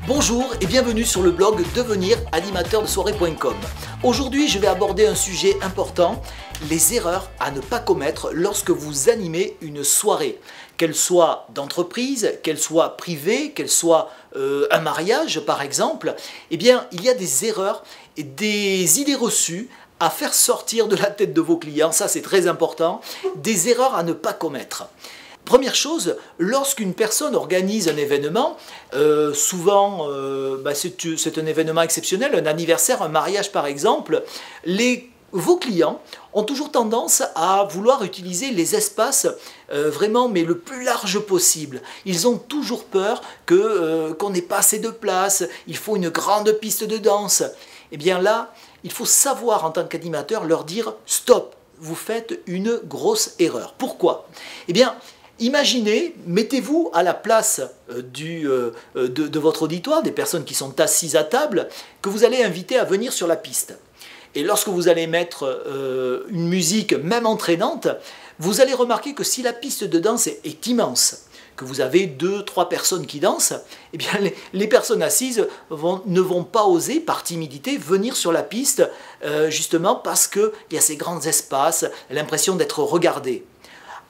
Bonjour et bienvenue sur le blog deveniranimateurdesoirée.com. Aujourd'hui, je vais aborder un sujet important, les erreurs à ne pas commettre lorsque vous animez une soirée. Qu'elle soit d'entreprise, qu'elle soit privée, qu'elle soit un mariage par exemple, eh bien, il y a des erreurs et des idées reçues à faire sortir de la tête de vos clients, ça c'est très important, des erreurs à ne pas commettre. Première chose, lorsqu'une personne organise un événement, souvent c'est un événement exceptionnel, un anniversaire, un mariage par exemple, vos clients ont toujours tendance à vouloir utiliser les espaces vraiment mais le plus large possible. Ils ont toujours peur qu'on n'ait pas assez de place, il faut une grande piste de danse. Et bien là, il faut savoir en tant qu'animateur leur dire stop, vous faites une grosse erreur. Pourquoi? Eh bien, imaginez, mettez-vous à la place de votre auditoire, des personnes qui sont assises à table, que vous allez inviter à venir sur la piste. Et lorsque vous allez mettre une musique même entraînante, vous allez remarquer que si la piste de danse est immense, que vous avez 2-3 personnes qui dansent, eh bien les personnes assises ne vont pas oser, par timidité, venir sur la piste, justement parce qu'il y a ces grands espaces, l'impression d'être regardé.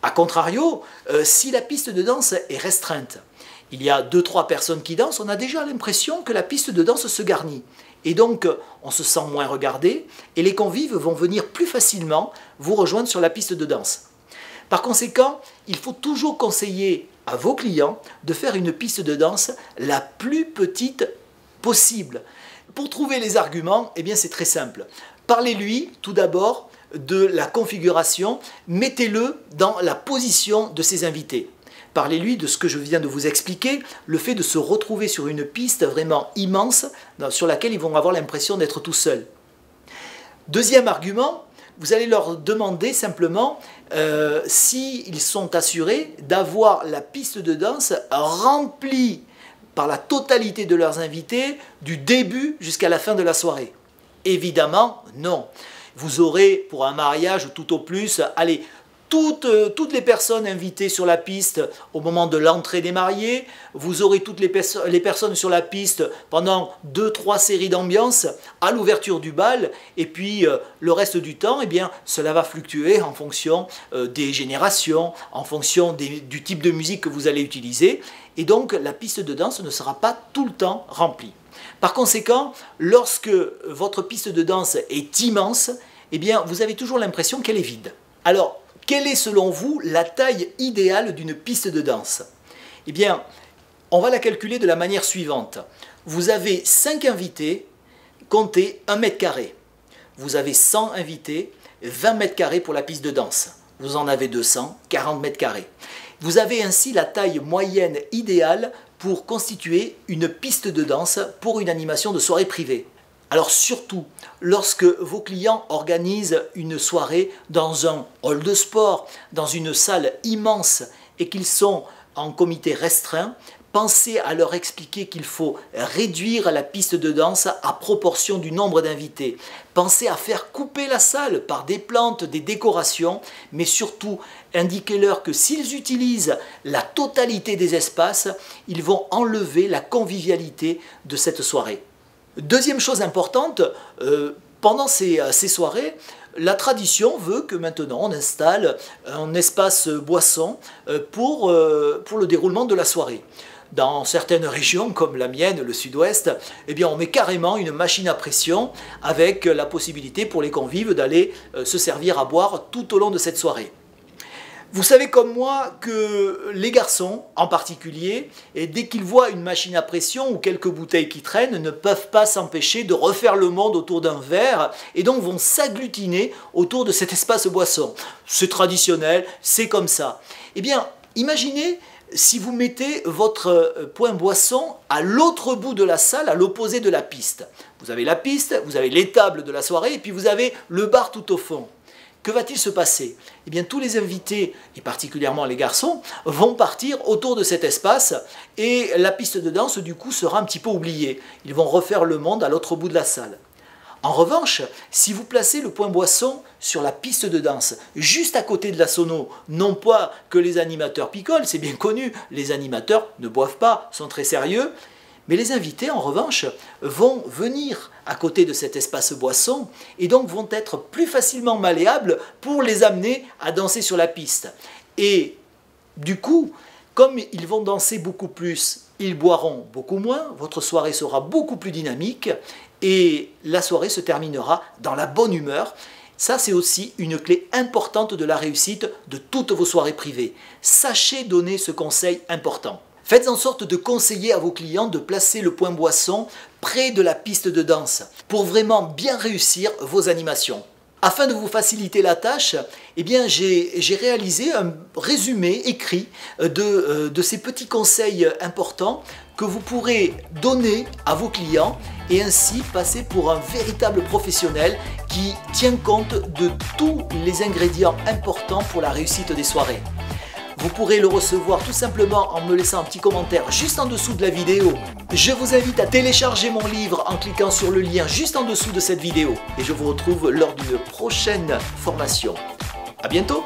A contrario, si la piste de danse est restreinte, il y a 2-3 personnes qui dansent, on a déjà l'impression que la piste de danse se garnit. Et donc, on se sent moins regardé et les convives vont venir plus facilement vous rejoindre sur la piste de danse. Par conséquent, il faut toujours conseiller à vos clients de faire une piste de danse la plus petite possible. Pour trouver les arguments, eh bien c'est très simple. Parlez-lui tout d'abord de la configuration, mettez-le dans la position de ses invités. Parlez-lui de ce que je viens de vous expliquer, le fait de se retrouver sur une piste vraiment immense sur laquelle ils vont avoir l'impression d'être tout seuls. Deuxième argument, vous allez leur demander simplement s'ils sont assurés d'avoir la piste de danse remplie par la totalité de leurs invités du début jusqu'à la fin de la soirée. Évidemment, non. Vous aurez pour un mariage tout au plus, allez, toutes les personnes invitées sur la piste au moment de l'entrée des mariés, vous aurez toutes les personnes sur la piste pendant 2-3 séries d'ambiance à l'ouverture du bal, et puis le reste du temps, eh bien, cela va fluctuer en fonction des générations, en fonction du type de musique que vous allez utiliser, et donc la piste de danse ne sera pas tout le temps remplie. Par conséquent, lorsque votre piste de danse est immense, eh bien, vous avez toujours l'impression qu'elle est vide. Alors, quelle est selon vous la taille idéale d'une piste de danse? Eh bien, on va la calculer de la manière suivante. Vous avez 5 invités, comptez 1 mètre carré. Vous avez 100 invités, 20 mètres carrés pour la piste de danse. Vous en avez 200, 40 mètres carrés. Vous avez ainsi la taille moyenne idéale pour constituer une piste de danse pour une animation de soirée privée. Alors surtout, lorsque vos clients organisent une soirée dans un hall de sport, dans une salle immense et qu'ils sont en comité restreint, pensez à leur expliquer qu'il faut réduire la piste de danse à proportion du nombre d'invités. Pensez à faire couper la salle par des plantes, des décorations, mais surtout indiquez-leur que s'ils utilisent la totalité des espaces, ils vont enlever la convivialité de cette soirée. Deuxième chose importante, pendant ces soirées, la tradition veut que maintenant on installe un espace boisson pour le déroulement de la soirée. Dans certaines régions, comme la mienne, le sud-ouest, eh bien on met carrément une machine à pression avec la possibilité pour les convives d'aller se servir à boire tout au long de cette soirée. Vous savez comme moi que les garçons, en particulier, et dès qu'ils voient une machine à pression ou quelques bouteilles qui traînent, ne peuvent pas s'empêcher de refaire le monde autour d'un verre et donc vont s'agglutiner autour de cet espace boisson. C'est traditionnel, c'est comme ça. Eh bien, imaginez si vous mettez votre point boisson à l'autre bout de la salle, à l'opposé de la piste. Vous avez la piste, vous avez les tables de la soirée et puis vous avez le bar tout au fond. Que va-t-il se passer? Eh bien, tous les invités, et particulièrement les garçons, vont partir autour de cet espace et la piste de danse, du coup, sera un petit peu oubliée. Ils vont refaire le monde à l'autre bout de la salle. En revanche, si vous placez le point boisson sur la piste de danse, juste à côté de la sono, non pas que les animateurs picolent, c'est bien connu, les animateurs ne boivent pas, sont très sérieux, Mais les invités, en revanche, vont venir à côté de cet espace boisson et donc vont être plus facilement malléables pour les amener à danser sur la piste. Et du coup, comme ils vont danser beaucoup plus, ils boiront beaucoup moins, votre soirée sera beaucoup plus dynamique et la soirée se terminera dans la bonne humeur. Ça, c'est aussi une clé importante de la réussite de toutes vos soirées privées. Sachez donner ce conseil important. Faites en sorte de conseiller à vos clients de placer le point boisson près de la piste de danse pour vraiment bien réussir vos animations. Afin de vous faciliter la tâche, eh bien, j'ai réalisé un résumé écrit de ces petits conseils importants que vous pourrez donner à vos clients et ainsi passer pour un véritable professionnel qui tient compte de tous les ingrédients importants pour la réussite des soirées. Vous pourrez le recevoir tout simplement en me laissant un petit commentaire juste en dessous de la vidéo. Je vous invite à télécharger mon livre en cliquant sur le lien juste en dessous de cette vidéo. Et je vous retrouve lors d'une prochaine formation. À bientôt!